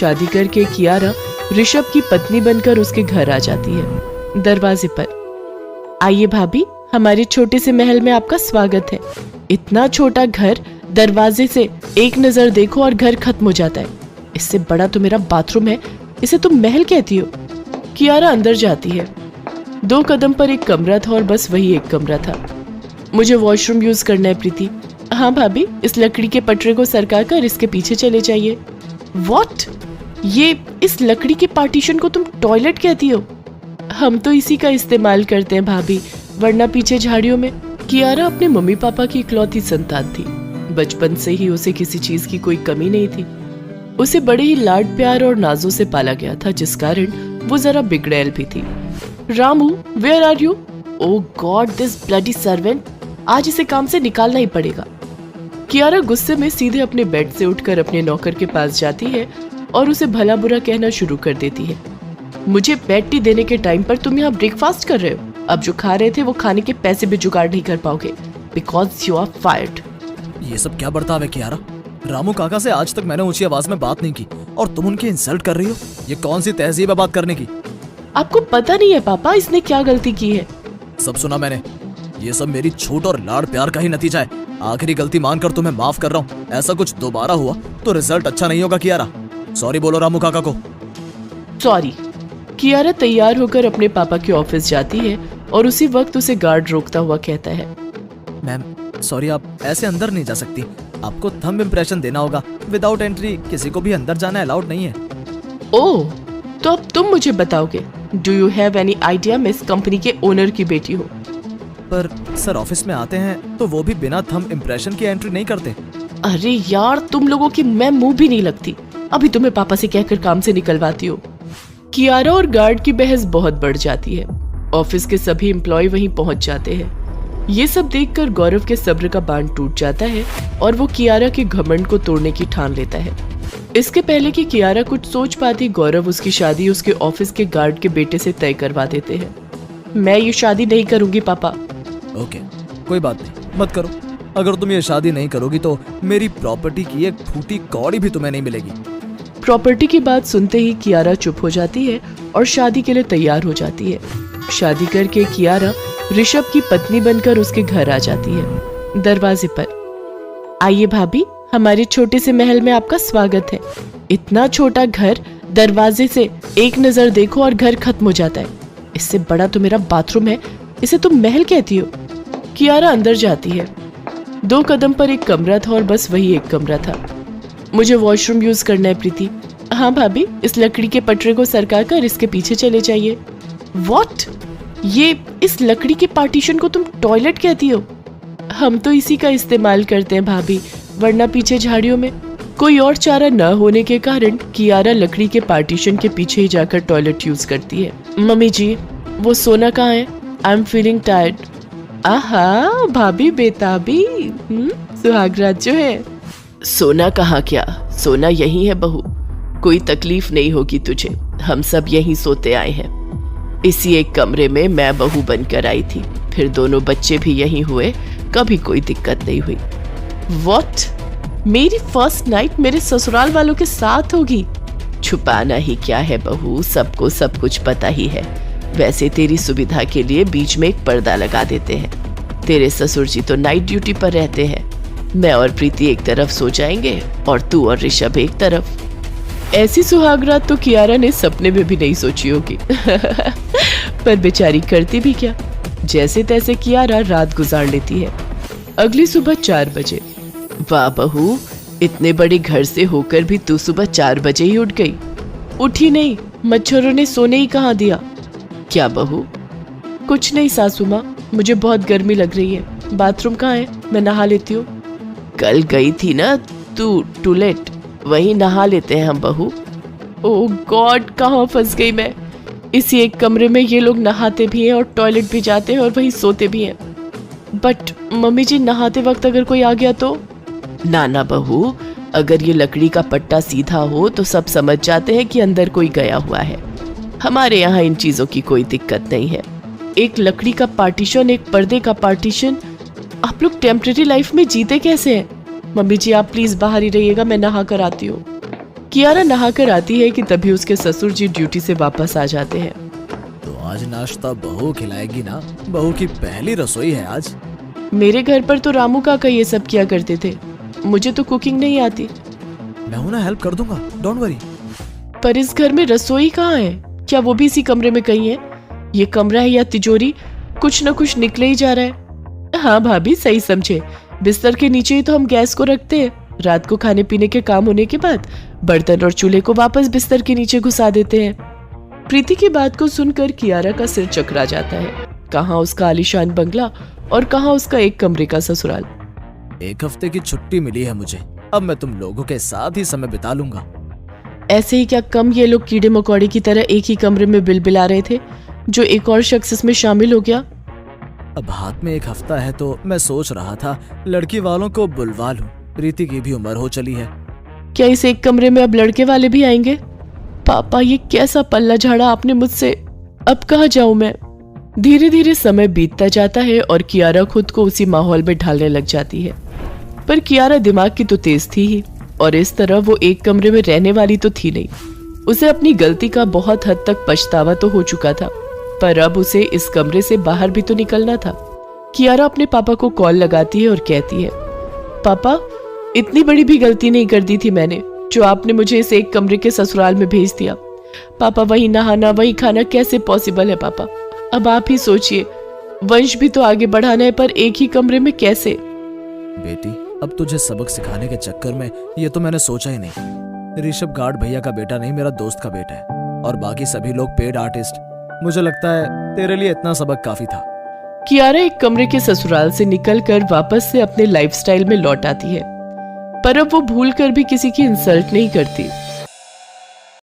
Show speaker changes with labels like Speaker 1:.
Speaker 1: शादी करके कियारा ऋषभ की पत्नी बनकर उसके घर आ जाती है। दरवाजे पर, आइए भाभी, हमारे छोटे से महल में आपका स्वागत है। इतना छोटा घर, दरवाजे से एक नजर देखो और घर खत्म हो जाता है। इससे बड़ा तो मेरा बाथरूम है, इसे तुम महल कहती हो? कियारा अंदर जाती है। 2 कदम पर एक कमरा था और बस वही एक कमरा था। मुझे वॉशरूम यूज करना है प्रीति। हाँ भाभी, इस लकड़ी के पटरे को सरका कर इसके पीछे चले जाइए। व्हाट? ये इस लकड़ी के पार्टीशन को तुम टॉयलेट कहती हो? हम तो इसी का इस्तेमाल करते हैं भाभी, वरना पीछे झाड़ियों में। कियारा अपने मम्मी पापा की इकलौती संतान थी। बचपन से ही उसे किसी चीज की कोई कमी नहीं थी। उसे बड़े ही लाड प्यार और नाजों से पाला गया था, जिस कारण वो जरा बिगड़ैल भी थी। Ramu, where are you? Oh God, this bloody servant, आज इसे काम से निकालना ही पड़ेगा। कियारा गुस्से में सीधे अपने बेड से उठकर अपने नौकर के पास जाती है और उसे भला बुरा कहना शुरू कर देती है। मुझे बेड टी देने के टाइम पर तुम यहाँ ब्रेकफास्ट कर रहे हो। अब जो खा रहे थे वो खाने के पैसे भी जुगाड़ नहीं कर पाओगे, बिकॉज यू आर फायर्ड।
Speaker 2: ये सब क्या बर्ताव है कियारा? रामू काका से आज तक मैंने ऊंची आवाज में बात नहीं की और तुम उनकी इंसल्ट कर रही हो। ये कौन सी तहजीब है बात करने की?
Speaker 1: आपको पता नहीं है पापा इसने क्या गलती की है?
Speaker 2: सब सुना मैंने। ये सब मेरी छूट और लाड़ प्यार का ही नतीजा है। आखिरी गलती मानकर तुम्हें माफ कर रहा हूँ। ऐसा कुछ दोबारा हुआ तो रिजल्ट अच्छा नहीं होगा कियारा। सॉरी बोलो रामू काका को।
Speaker 1: सॉरी। कियारा तैयार होकर अपने पापा के ऑफिस जाती है और उसी वक्त उसे गार्ड रोकता हुआ कहता है,
Speaker 2: मैम सॉरी, आप ऐसे अंदर नहीं जा सकती। आपको थंब इम्प्रेशन देना होगा। विदाउट एंट्री किसी को भी अंदर जाना अलाउड नहीं है।
Speaker 1: ओह, तो अब तुम मुझे बताओगे। Do you have any idea मैं इस कंपनी के ओनर की बेटी हूँ?
Speaker 2: पर सर ऑफिस में आते हैं तो वो भी बिना थंब इम्प्रेशन की एंट्री नहीं करते।
Speaker 1: अरे यार, तुम लोगों की मैं मुंह भी नहीं लगती। अभी तुम्हें पापा से कहकर काम से निकलवाती हूँ। कियारा और गार्ड की बहस बहुत बढ़ जाती है। ऑफिस के सभी एम्प्लॉय वहीं पहुंच जाते हैं। ये सब देखकर गौरव के सब्र का बांध टूट जाता है और वो कियारा के घमंड को तोड़ने की ठान लेता है। इसके पहले कि कियारा कुछ सोच पाती, गौरव उसकी शादी उसके ऑफिस के गार्ड के बेटे से तय करवा देते हैं। मैं ये शादी नहीं करूंगी पापा।
Speaker 2: ओके, कोई बात नहीं, मत करो। अगर तुम ये शादी नहीं करोगी तो मेरी प्रॉपर्टी की एक फूटी कौड़ी भी तुम्हें नहीं मिलेगी।
Speaker 1: प्रॉपर्टी की बात सुनते ही कियारा चुप हो जाती है और शादी के लिए तैयार हो जाती है। शादी करके कियारा ऋषभ की पत्नी बनकर उसके घर आ जाती है। दरवाजे पर, आइए भाभी, हमारे छोटे से महल में आपका स्वागत है। इतना छोटा घर, दरवाजे से एक नजर देखो और घर खत्म हो जाता है। इससे बड़ा तो मेरा बाथरूम है, इसे तुम महल कहती हो? कियारा अंदर जाती है। 2 कदम पर एक कमरा था और बस वही एक कमरा था। मुझे वॉशरूम यूज करना है प्रीति। हाँ भाभी, इस लकड़ी के पटरे को सरका कर इसके पीछे चले जाइए। व्हाट? ये इस लकड़ी के पार्टीशन को तुम टॉयलेट कहती हो? हम तो इसी का इस्तेमाल करते हैं भाभी, वरना पीछे झाड़ियों में। कोई और चारा न होने के कारण कियारा लकड़ी के पार्टीशन के पीछे ही जाकर टॉयलेट यूज करती है। मम्मी जी, वो सोना कहाँ है? I am feeling tired. आहा भाभी बेताबी, सुहागरात जो है। सोना कहाँ क्या, सोना यही है बहू। कोई तकलीफ नहीं होगी तुझे, हम सब यहीं सोते आए हैं। इसी एक कमरे में मैं बहू बनकर आई थी, फिर दोनों बच्चे भी यहीं हुए, कभी कोई दिक्कत नहीं हुई। व्हाट? मेरी फर्स्ट नाइट मेरे ससुराल वालों के साथ होगी? छुपाना ही क्या है बहू, सबको सब कुछ पता ही है। वैसे तेरी सुविधा के लिए बीच में एक पर्दा लगा देते हैं। तेरे ससुर जी तो नाइट ड्यूटी पर रहते हैं। मैं और प्रीति एक तरफ सो जाएंगे और तू और ऋषभ एक तरफ। ऐसी सुहागरात तो कियारा ने सपने में भी नहीं सोची होगी। पर बेचारी करती भी क्या, जैसे तैसे कियारा रात गुजार लेती है। अगली सुबह 4 बजे। वाह बहू, इतने बड़े घर से होकर भी तू सुबह 4 बजे ही उठ गई। उठी नहीं, मच्छरों ने सोने ही कहाँ दिया। क्या बहू? कुछ नहीं सासू माँ, मुझे बहुत गर्मी लग रही है। बाथरूम कहाँ है, मैं नहा लेती हूँ। कल गई थी ना तू टॉयलेट, वहीं नहा लेते हैं हम बहू। ओह गॉड, कहाँ फंस गई मैं। इसी एक कमरे में ये लोग नहाते भी हैं और टॉयलेट भी जाते हैं और वहीं सोते भी हैं। बट मम्मी जी, नहाते वक्त अगर कोई आ गया तो? ना ना बहू, अगर ये लकड़ी का पट्टा सीधा हो तो सब समझ जाते हैं कि अंदर कोई गया हुआ है। हमारे यहाँ इन चीजों की कोई दिक्कत नहीं है। एक लकड़ी का पार्टीशन, एक पर्दे का पार्टीशन, आप लोग टेम्परेरी लाइफ में जीते कैसे हैं? मम्मी जी आप प्लीज बाहर ही रहिएगा, मैं नहा कर आती हूँ। कियारा नहाकर आती है कि तभी उसके ससुर जी ड्यूटी से वापस आ जाते हैं।
Speaker 2: तो आज नाश्ता बहू खिलाएगी ना? बहू की पहली रसोई है आज।
Speaker 1: मेरे घर पर तो रामू काका ये सब किया करते थे, मुझे तो कुकिंग नहीं आती।
Speaker 2: मैं हूं ना, हेल्प कर दूंगा, डोंट वरी।
Speaker 1: पर इस घर में रसोई कहाँ है? क्या वो भी इसी कमरे में कहीं है? ये कमरा है या तिजोरी? कुछ न कुछ निकले ही जा रहा है। हाँ भाभी, सही समझे, बिस्तर के नीचे ही तो हम गैस को रखते हैं। रात को खाने पीने के काम होने के बाद बर्तन और चूल्हे को वापस बिस्तर के नीचे घुसा देते हैं। प्रीति की बात को सुनकर कियारा का सिर चकरा जाता है। कहाँ उसका आलीशान बंगला और कहाँ उसका एक कमरे का ससुराल।
Speaker 2: 1 हफ्ते की छुट्टी मिली है मुझे, अब मैं तुम लोगों के साथ ही समय बिता लूंगा।
Speaker 1: ऐसे ही क्या कम ये लोग कीड़े मकोड़े की तरह एक ही कमरे में बिलबिला रहे थे, जो एक और शख्स इसमें शामिल हो गया।
Speaker 2: अब हाथ में 1 हफ्ता है तो मैं सोच रहा था लड़की वालों को बुलवा लूं। प्रीति की भी उम्र हो चली है।
Speaker 1: क्या इस एक कमरे में अब लड़के वाले भी आएंगे? पापा, ये कैसा पल्ला झाड़ा आपने मुझसे। अब कहाँ जाऊं मैं? धीरे धीरे समय बीतता जाता है और कियारा खुद को उसी माहौल में ढालने लग जाती है। पर कियारा दिमाग की तो तेज थी ही, और इस तरह वो एक कमरे में रहने वाली तो थी नहीं। उसे अपनी गलती का बहुत हद तक पछतावा तो हो चुका था, पर अब उसे इस कमरे से बाहर भी तो निकलना था। कियारा अपने पापा को कॉल लगाती है और कहती है, पापा, इतनी बड़ी भी गलती नहीं कर दी थी मैंने, जो आपने मुझे इस एक कमरे के ससुराल में भेज दिया। पापा, वही नहाना वही खाना कैसे पॉसिबल है पापा? अब आप ही सोचिए, वंश भी तो आगे बढ़ाना है, पर एक ही कमरे में कैसे?
Speaker 2: बेटी, अब तुझे सबक सिखाने के चक्कर में ये तो मैंने सोचा ही नहीं। ऋषभ गार्ड भैया का बेटा नहीं, मेरा दोस्त का बेटा है, और बाकी सभी लोग पेड आर्टिस्ट। मुझे लगता है तेरे लिए इतना सबक काफी था।
Speaker 1: कियारा एक कमरे के ससुराल से निकलकर वापस से अपने लाइफस्टाइल में लौट आती है, पर अब वो भूल कर भी किसी की इंसल्ट नहीं करती।